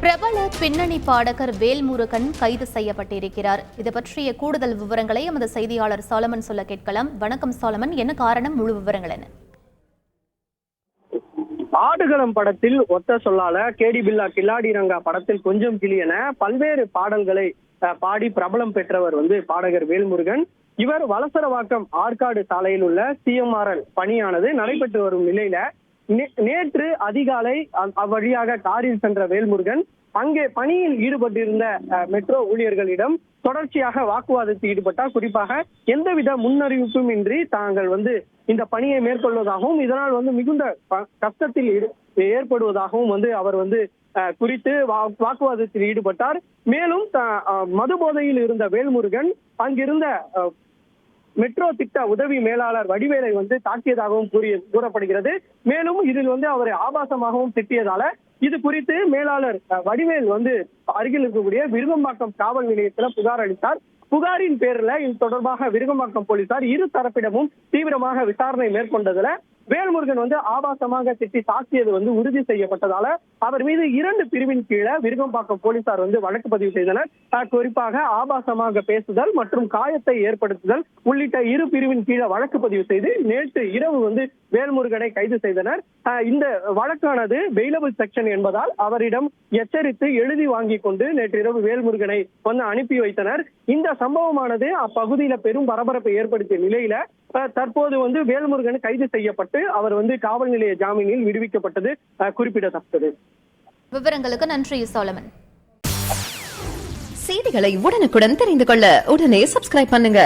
பிரபல பின்னணி பாடகர் வேல்முருகன் கைது செய்யப்பட்டிருக்கிறார். இது பற்றிய கூடுதல் விவரங்களை எமது செய்தியாளர் சாலமன் சொல்ல கேட்கலாம். வணக்கம் சாலமன், என்ன காரணம், முழு விவரங்கள் என்ன? ஆடுகளம் படத்தில் ஒத்த சொல்லால, கேடி பில்லா கில்லாடி ரங்கா படத்தில் கொஞ்சம் கிளி என பல்வேறு பாடல்களை பாடி பிரபலம் பெற்றவர் பாடகர் வேல்முருகன். இவர் வலசரவாக்கம் ஆற்காடு சாலையில் உள்ள CMRL பணியானது நடைபெற்று வரும் நிலையில நேற்று அதிகாலை அவ்வழியாக காரில் சென்ற வேல்முருகன் அங்கே பணியில் ஈடுபட்டிருந்த மெட்ரோ ஊழியர்களிடம் தொடர்ச்சியாக வாக்குவாதத்தில் ஈடுபட்டார். குறிப்பாக எந்தவித முன்னறிவிப்பும் இன்றி தாங்கள் இந்த பணியை மேற்கொள்வதாகவும் இதனால் மிகுந்த கஷ்டத்தில் ஏற்படுவதாகவும் அவர் குறித்து வாக்குவாதத்தில் ஈடுபட்டார். மேலும் மது போதையில் இருந்த வேல்முருகன் அங்கிருந்த மெட்ரோ திட்ட உதவி மேலாளர் வடிவேலை தாக்கியதாகவும் கூறப்படுகிறது. மேலும் இதில் அவரை ஆபாசமாகவும் திட்டியதால இது குறித்து மேலாளர் வடிவேல் அருகில் இருக்கக்கூடிய விருகம்பாக்கம் காவல் நிலையத்தில் புகார் அளித்தார். புகாரின் பேர்ல இது தொடர்பாக விருகம்பாக்கம் போலீசார் இரு தரப்பிடமும் தீவிரமாக விசாரணை மேற்கொண்டதுல வேல்முருகன் ஆபாசமாக திட்டி தாக்கியது உறுதி செய்யப்பட்டதால அவர் மீது 2 பிரிவின் கீழே விருகம்பாக்கம் போலீசார் வழக்கு பதிவு செய்தனர். குறிப்பாக ஆபாசமாக பேசுதல் மற்றும் காயத்தை ஏற்படுத்துதல் உள்ளிட்ட 2 பிரிவின் கீழே வழக்கு பதிவு செய்து நேற்று இரவு வேல்முருகனை கைது செய்தனர். இந்த வழக்கானது பெயிலபிள் செக்ஷன் என்பதால் அவரிடம் எச்சரித்து எழுதி வாங்கி கொண்டு நேற்று இரவு வேல்முருகனை அனுப்பி வைத்தனர். இந்த சம்பவமானது அப்பகுதியில பெரும் பரபரப்பை ஏற்படுத்திய நிலையில தற்போது வேல்முருகன் கைது செய்யப்பட்டு அவர் காவல் நிலைய ஜாமீனில் விடுவிக்கப்பட்டது குறிப்பிடத்தக்கது. விவரங்களுக்கு நன்றி சாலமன். செய்திகளை உடனுக்குடன் தெரிந்து கொள்ள உடனே சப்ஸ்கிரைப் பண்ணுங்க.